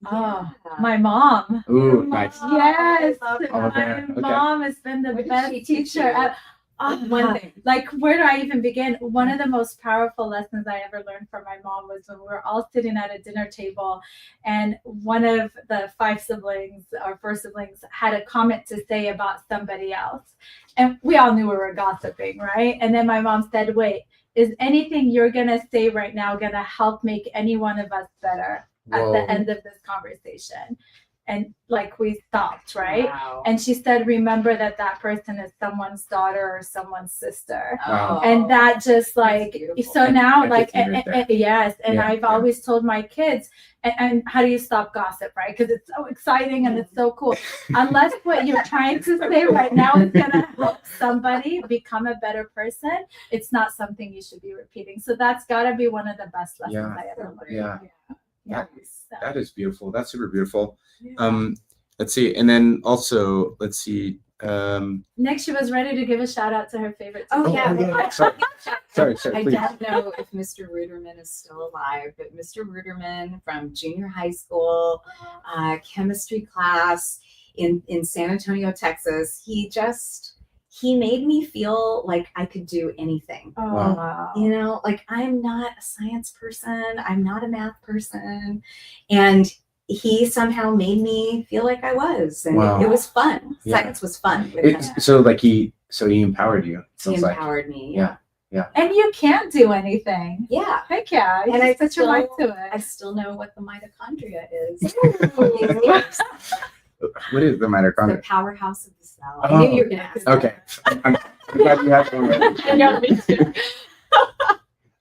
Oh, my mom. Ooh, nice. Yes, Oh, my okay. mom has been the What did best she teach teacher. you? One thing. Like, where do I even begin? One of the most powerful lessons I ever learned from my mom was when we were all sitting at a dinner table, and one of the four siblings had a comment to say about somebody else, and we all knew we were gossiping, right? And then my mom said, "Wait, is anything you're gonna say right now gonna help make any one of us better at the end of this conversation?" And like, we stopped, right? Wow. And she said, "Remember that person is someone's daughter or someone's sister." Wow. And that just like, beautiful. so now Empathy right there. yes. And Yeah, I've yeah. always told my kids, and how do you stop gossip, right? Because it's so exciting and it's so cool. Unless what you're trying to say right now is gonna help somebody become a better person, it's not something you should be repeating. So that's gotta be one of the best lessons I ever learned. Yeah. That is beautiful. That's super beautiful. Yeah. Let's see, and then also Next, she was ready to give a shout out to her favorite teacher. Oh, yeah. yeah. Sorry, I please. don't know if Mr. Ruderman is still alive, but Mr. Ruderman from junior high school, chemistry class in San Antonio, Texas, he made me feel like I could do anything. Oh, Wow. wow. You know, like, I'm not a science person, I'm not a math person, and he somehow made me feel like I was, and Wow. it was fun. Yeah. Science was fun with him. So he empowered you. He empowered me. Yeah. And you can't do anything. Yeah. Heck yeah. And I put your mind to I it. still know what the mitochondria is. What is the The mitochondria? powerhouse of the cell. I Oh, knew you were going to ask that. Okay. I'm glad you have one ready. I know, me too.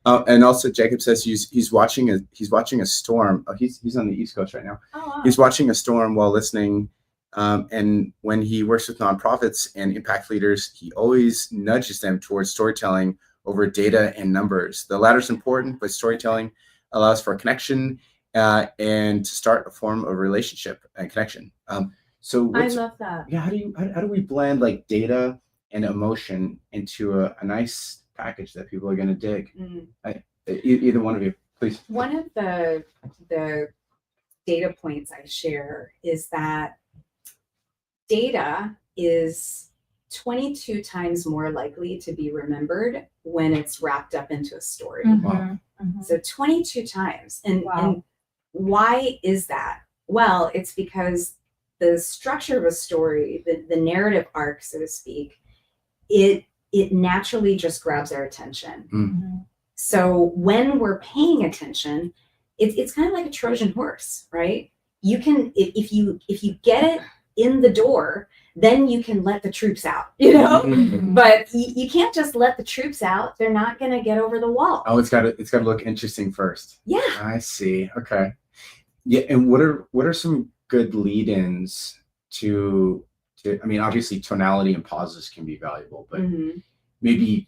And also Jacob says he's watching a storm. Oh, he's on the East Coast right now. Oh, wow. He's watching a storm while listening. And when he works with nonprofits and impact leaders, he always nudges them towards storytelling over data and numbers. The latter is important, but storytelling allows for connection and to start a form of relationship and connection. So I love that. yeah, how do we blend like data and emotion into a nice package that people are going to dig? Either one of you, please. One of the data points I share is that data is 22 times more likely to be remembered when it's wrapped up into a story. Wow. So 22 times. And why is that? Well, it's because the structure of a story, the narrative arc, so to speak, it naturally just grabs our attention. So when we're paying attention, it's kind of like a Trojan horse, right? You can, if you get it in the door, then you can let the troops out, you know? But you can't just let the troops out. They're not going to get over the wall. Oh, it's got to look interesting first. Yeah. I see. Okay. Yeah. And what are some good lead-ins to I mean, obviously tonality and pauses can be valuable, but maybe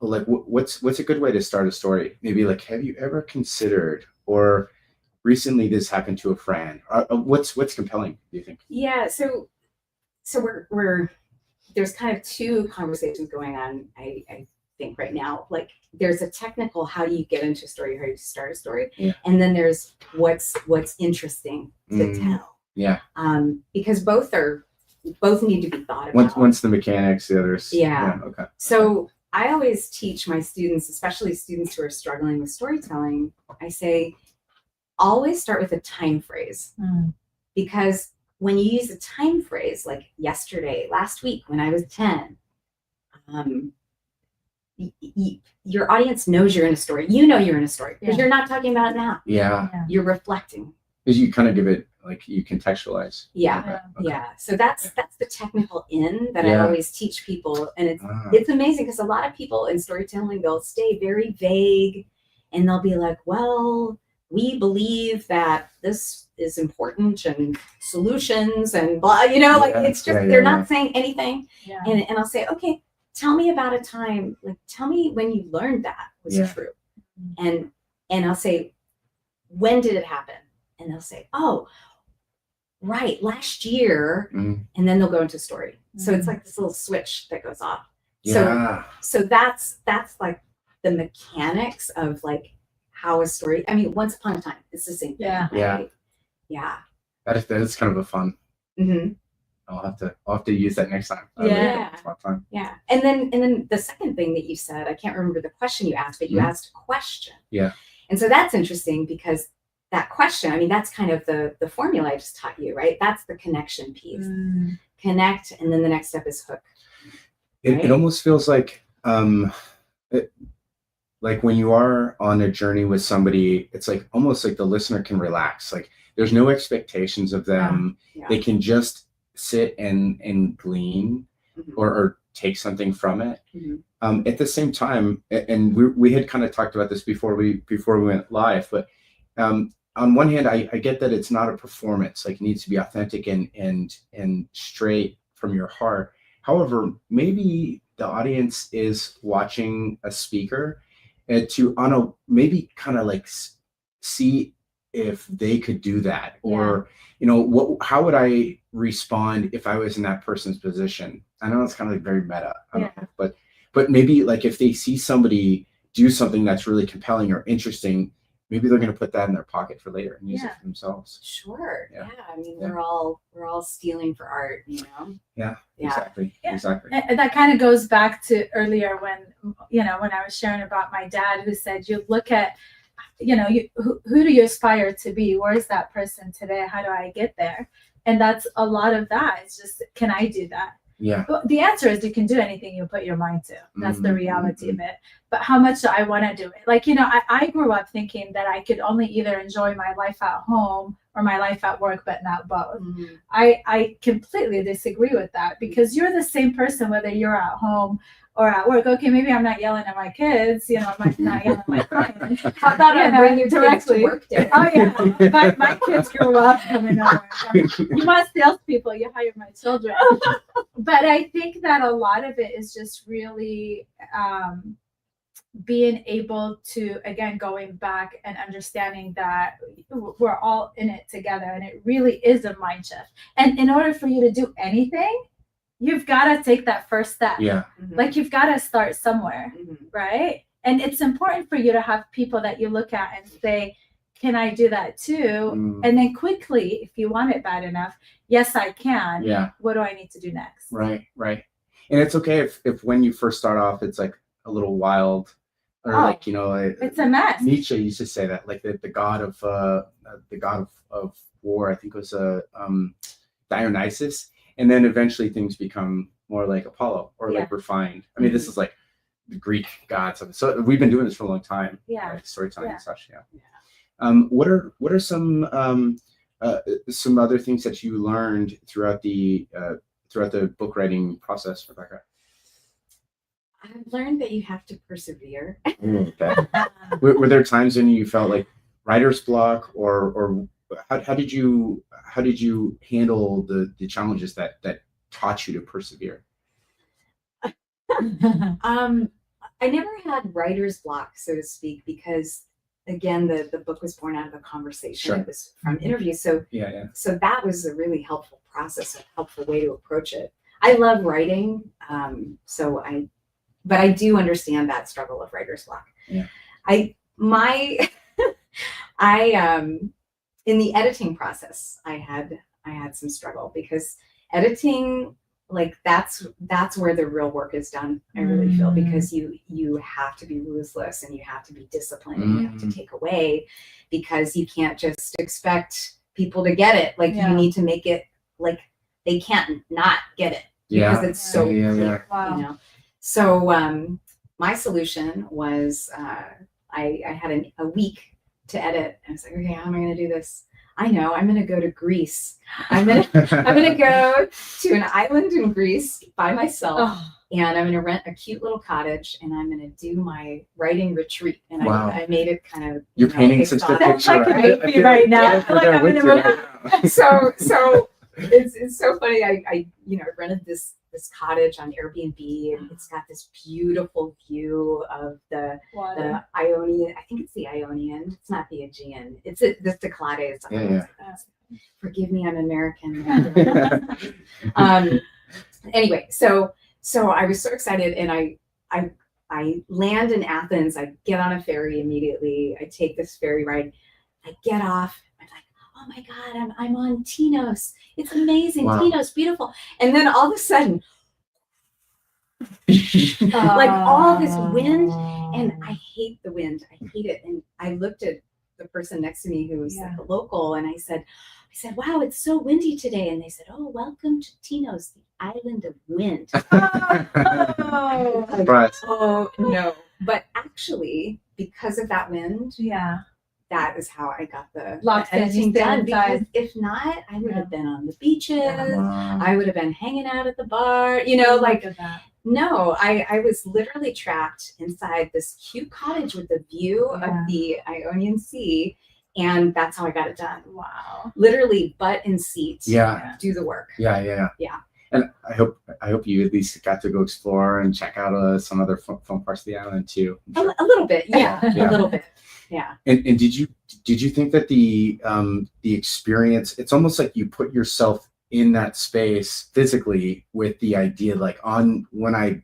like what's a good way to start a story? Maybe like, have you ever considered, or recently this happened to a friend? What's compelling, do you think? Yeah. So we're there's kind of two conversations going on, I think right now. Like, there's a technical, how do you get into a story, how do you start a story? Yeah. And then there's what's interesting to tell. Yeah. Because both need to be thought about. One's the mechanics, the other's Yeah. okay. So I always teach my students, especially students who are struggling with storytelling, I say, always start with a time phrase. Because when you use a time phrase like yesterday, last week, when I was 10, your audience knows you're in a story. You know you're in a story because you're not talking about it now. Yeah. You're reflecting. Because you kind of give it, like, you contextualize. Yeah. Okay. Yeah. So that's the technical in that I always teach people. And it's amazing because a lot of people in storytelling, they'll stay very vague and they'll be like, well, we believe that this is important and solutions and blah, it's just, they're not saying anything. Yeah. And I'll say, okay, tell me about a time, like, tell me when you learned that was true. And I'll say, when did it happen? And they'll say, oh, right, last year. And then they'll go into story. So it's like this little switch that goes off. So that's like the mechanics of like how a story, I mean, once upon a time, it's the same thing. Right? Yeah. That is kind of a fun. I'll have to use that next time. Yeah. And then the second thing that you said, I can't remember the question you asked, but you asked a question. Yeah. And so that's interesting because that question, I mean, that's kind of the formula I just taught you, right? That's the connection piece. Connect, and then the next step is hook. It almost feels like like when you are on a journey with somebody, it's like almost like the listener can relax. Like there's no expectations of them. They can just sit and glean or take something from it. At the same time, and we had kind of talked about this before we went live, but on one hand, I get that it's not a performance, like it needs to be authentic and straight from your heart. However, maybe the audience is watching a speaker to maybe kind of like see if they could do that, or how would I respond if I was in that person's position? I know it's kind of like very meta, I don't know, but maybe like if they see somebody do something that's really compelling or interesting, maybe they're going to put that in their pocket for later and use it for themselves. Sure. Yeah. I mean, we're all stealing for art, Yeah. Exactly. And that kind of goes back to earlier when I was sharing about my dad, who said, you look at, who do you aspire to be? Where's that person today? How do I get there? And that's a lot of that. It's just, can I do that? Yeah. Well, the answer is you can do anything you put your mind to. That's the reality of it. But how much do I want to do it? Like, I grew up thinking that I could only either enjoy my life at home or my life at work, but not both. I completely disagree with that, because you're the same person whether you're at home or at work. Okay, maybe I'm not yelling at my kids, I'm not yelling at my clients. How about I bring you directly to work day? Oh yeah, my kids grew up coming over. You want salespeople, you hire my children. But I think that a lot of it is just really being able to, again, going back and understanding that we're all in it together, and it really is a mind shift. And in order for you to do anything, you've got to take that first step. Like you've got to start somewhere, right? And it's important for you to have people that you look at and say, can I do that too? And then quickly, if you want it bad enough, yes, I can. What do I need to do next? Right. And it's okay if when you first start off, it's like a little wild, or it's a mess. Nietzsche used to say that, like the god of war, I think it was Dionysus. And then eventually things become more like Apollo, or like refined. I mean, this is like the Greek gods. So we've been doing this for a long time. Like storytelling and such. What are some other things that you learned throughout the book writing process, Rebecca? I've learned that you have to persevere. Okay. Were there times when you felt like writer's block, or how did you handle the challenges that taught you to persevere? I never had writer's block, so to speak, because again, the book was born out of a conversation. It was from interviews. So so that was a really helpful process, a helpful way to approach it. I love writing. But I do understand that struggle of writer's block. In the editing process, I had some struggle, because editing like that's where the real work is done. I really feel, because you have to be ruthless and you have to be disciplined and you have to take away, because you can't just expect people to get it. Like you need to make it like they can't not get it, because it's so clear. Wow. You know. So my solution was I had a week to edit. I was like, okay, how am I going to do this? I know, I'm going to go to Greece. I'm going to go to an island in Greece by myself, and I'm going to rent a cute little cottage, and I'm going to do my writing retreat. And I made it kind of you're painting such a picture right now. So it's so funny. I rented this cottage on Airbnb, and it's got this beautiful view of the Ionian. I think it's the Ionian. It's not the Aegean. It's the Cyclades. Forgive me, I'm American. Anyway, so I was so excited, and I land in Athens. I get on a ferry immediately. I take this ferry ride. I get off. I'm like, oh my God, I'm on Tinos. It's amazing. Wow. Tinos, beautiful. And then all of a sudden, like all this wind, and I hate the wind. I hate it. And I looked at the person next to me who was like a local, and I said, wow, it's so windy today. And they said, oh, welcome to Tinos, the island of wind. Oh no. But actually, because of that wind, that is how I got the editing done. Because if not, I would have been on the beaches. I would have been hanging out at the bar, like that. No, I was literally trapped inside this cute cottage with the view of the Ionian Sea. And that's how I got it done. Wow. Literally butt in seat. Do the work. Yeah. And I hope you at least got to go explore and check out some other fun parts of the island too. A little bit, a little bit, yeah. And did you think that the experience? It's almost like you put yourself in that space physically with the idea, like when I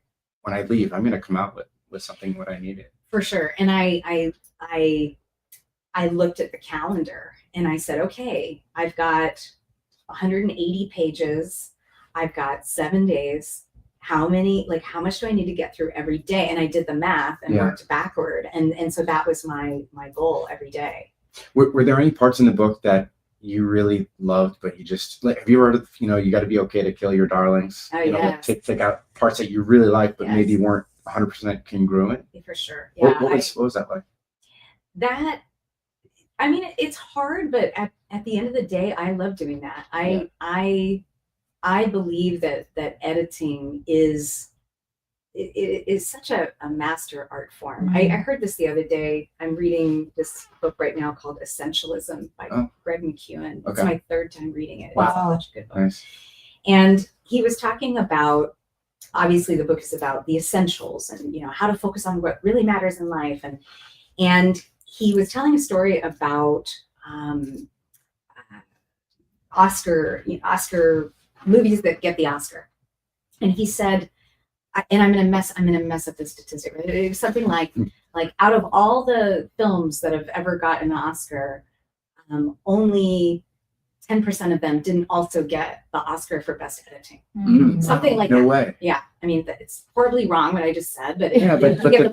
leave, I'm going to come out with something what I needed. For sure. And I looked at the calendar and I said, okay, I've got 180 pages. I've got 7 days. How much do I need to get through every day? And I did the math and worked backward. And so that was my goal every day. Were there any parts in the book that you really loved, but you just have you heard of, you got to be okay to kill your darlings? Take out parts that you really like, but maybe weren't 100% congruent? For sure. Yeah. What was that like? I mean, it's hard, but at the end of the day, I love doing that. I believe that editing is such a master art form. I heard this the other day. I'm reading this book right now called Essentialism by Greg McKeown. It's my third time reading it. Wow. It's such a good book. Nice. And he was talking about, obviously the book is about the essentials and, how to focus on what really matters in life. And he was telling a story about Oscar movies that get the Oscar. And he said, and I'm gonna mess up the statistic. Right? It was something like out of all the films that have ever gotten an Oscar, only 10% of them didn't also get the Oscar for best editing. Something like that. No way. Yeah, I mean it's horribly wrong what I just said, but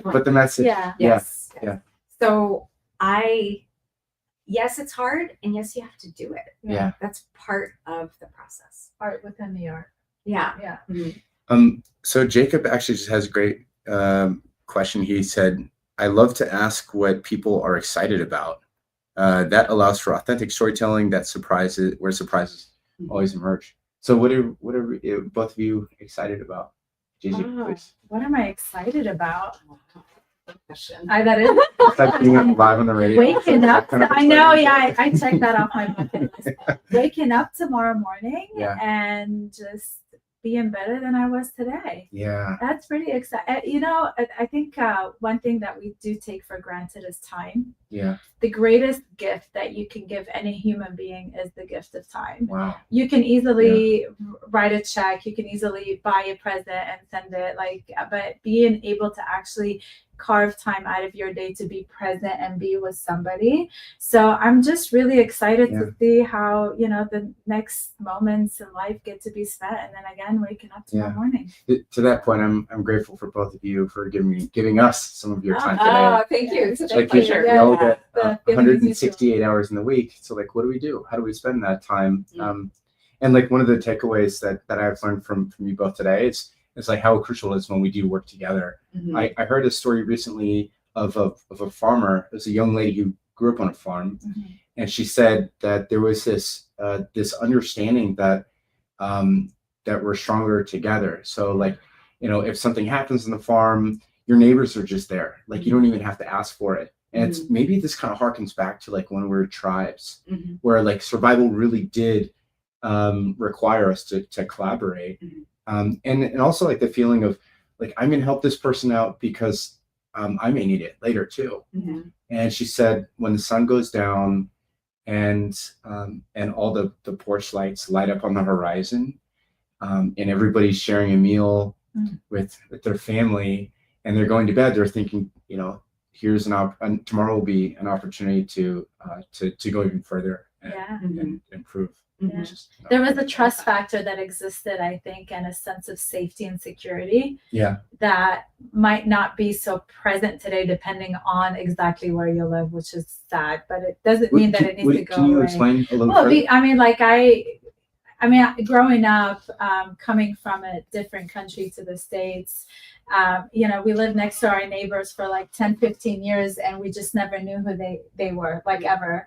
but the message. Yes. So yes, it's hard, and yes, you have to do it. Yeah. That's part of the process. Art within the art. Yeah. So Jacob actually just has a great question. He said, I love to ask what people are excited about. That allows for authentic storytelling where surprises always emerge. So what are both of you excited about? Gigi, please. What am I excited about? Question. That is it's like being live on the radio. Waking up. I know. Yeah, I checked that off my bucket list. Waking up tomorrow morning and just being better than I was today. Yeah. That's pretty exciting. I think one thing that we do take for granted is time. Yeah. The greatest gift that you can give any human being is the gift of time. Wow. You can easily write a check. You can easily buy a present and send it. But being able to actually carve time out of your day to be present and be with somebody. So I'm just really excited to see how, the next moments in life get to be spent, and then again waking up tomorrow morning. To that point, I'm grateful for both of you for giving us some of your time today. Oh, thank you. It's such a pleasure. We all get 168 hours in the week. So like, what do we do? How do we spend that time? And like one of the takeaways that I've learned from you both today is like how crucial it is when we do work together. I heard a story recently of a farmer. It was a young lady who grew up on a farm, and she said that there was this understanding that we're stronger together. So like, if something happens on the farm, your neighbors are just there. Like you don't even have to ask for it. And it's maybe this kind of harkens back to like when we were tribes, where like survival really did require us to collaborate. And also like the feeling of like, I'm gonna help this person out because I may need it later too. And she said when the sun goes down and all the porch lights light up on the horizon, and everybody's sharing a meal with their family and they're going to bed, they're thinking, here's tomorrow will be an opportunity to go even further and improve. Yeah. There was a trust factor that existed, I think, and a sense of safety and security that might not be so present today, depending on exactly where you live, which is sad, but it doesn't mean that it needs to go away. Can you explain a little further? Growing up, coming from a different country to the States, we lived next to our neighbors for like 10, 15 years, and we just never knew who they were, like ever.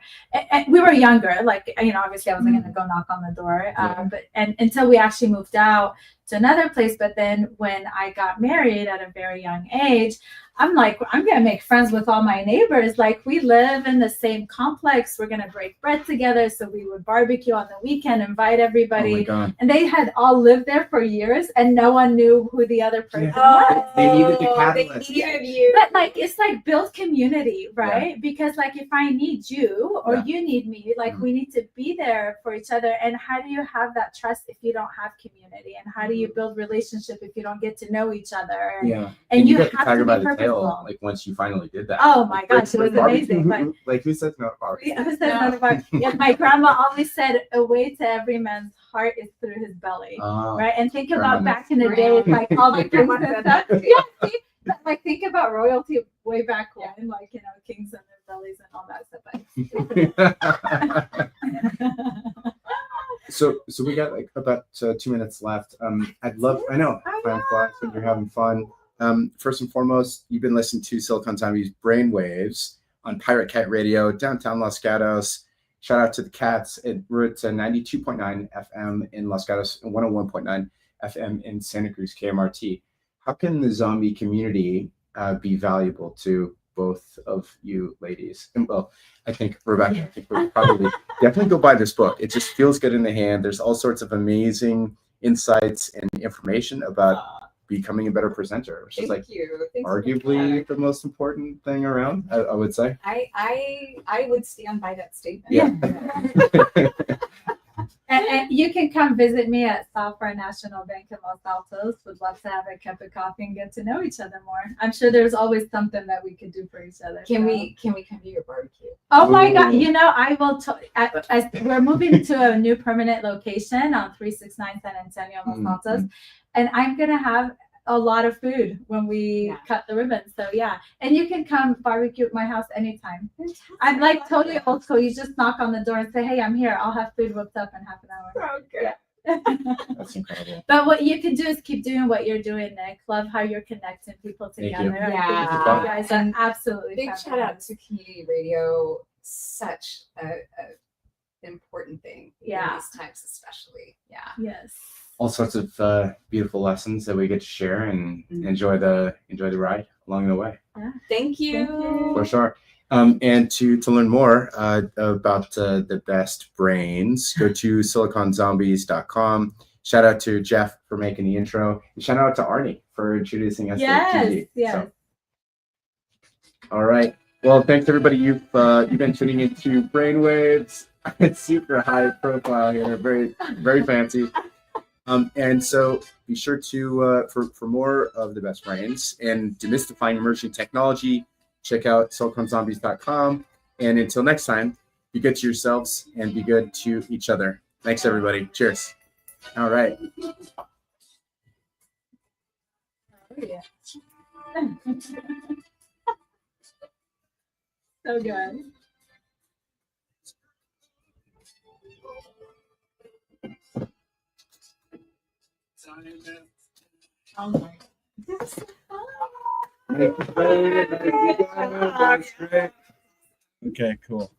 And we were younger, like, obviously I wasn't going to go knock on the door, but until we actually moved out to another place. But then when I got married at a very young age, I'm like, I'm going to make friends with all my neighbors. Like, we live in the same complex. We're going to break bread together. So we would barbecue on the weekend, invite everybody. Oh my God. And they had all lived there for years and no one knew who the other person was. They needed the catalyst. They needed you. But like, it's like build community, right? Because like, if I need you or you need me, like we need to be there for each other. And how do you have that trust if you don't have community? And how do you build relationship if you don't get to know each other? And you have to be purposeful. Like once you finally did that. Oh my gosh, it was amazing. But like, who says no about it? Who says no about it? Yeah, my grandma always said, "A way to every man's heart is through his belly." Right? And think about back in the day, like all the things that like think about royalty way back when, like kings and their bellies and all that stuff. So we got like about 2 minutes left. I know time flies when you're having fun. First and foremost, you've been listening to Silicon Zombies Brainwaves on Pirate Cat Radio, downtown Los Gatos. Shout out to the cats. We're at 92.9 FM in Los Gatos and 101.9 FM in Santa Cruz, KMRT. How can the zombie community be valuable to both of you ladies? And well, I think Rebecca, we'll probably definitely go buy this book. It just feels good in the hand. There's all sorts of amazing insights and information about becoming a better presenter, which is like arguably the most important thing around, I would say. I would stand by that statement. Yeah. And you can come visit me at Safra National Bank in Los Altos. Would love to have a cup of coffee and get to know each other more. I'm sure there's always something that we could do for each other. Can we come to your barbecue? Oh my God! I will. As we're moving to a new permanent location on 369 San Antonio, Los Altos, and I'm gonna have a lot of food when we cut the ribbon. So and you can come barbecue at my house anytime. I'm like totally old school. You just knock on the door and say, "Hey, I'm here. I'll have food whipped up in half an hour." Okay. That's incredible. But what you can do is keep doing what you're doing, Nick. Love how you're connecting people together. Thank you. You guys are absolutely big shout out to community radio. Such a important thing in these times, especially. Yes. All sorts of beautiful lessons that we get to share and enjoy the ride along the way. Thank you. For sure. And to learn more about the best brains, go to siliconzombies.com. Shout out to Jeff for making the intro. And shout out to Arnie for introducing us to Gigi. Yes. All right. Well, thanks everybody. You've been tuning into Brainwaves. It's super high profile here, very, very fancy. And so be sure to for more of the best brains and demystifying emerging technology, check out siliconzombies.com. And until next time, be good to yourselves and be good to each other. Thanks, everybody. Cheers. All right. Oh, yeah. So good. Oh my goodness. Okay, cool.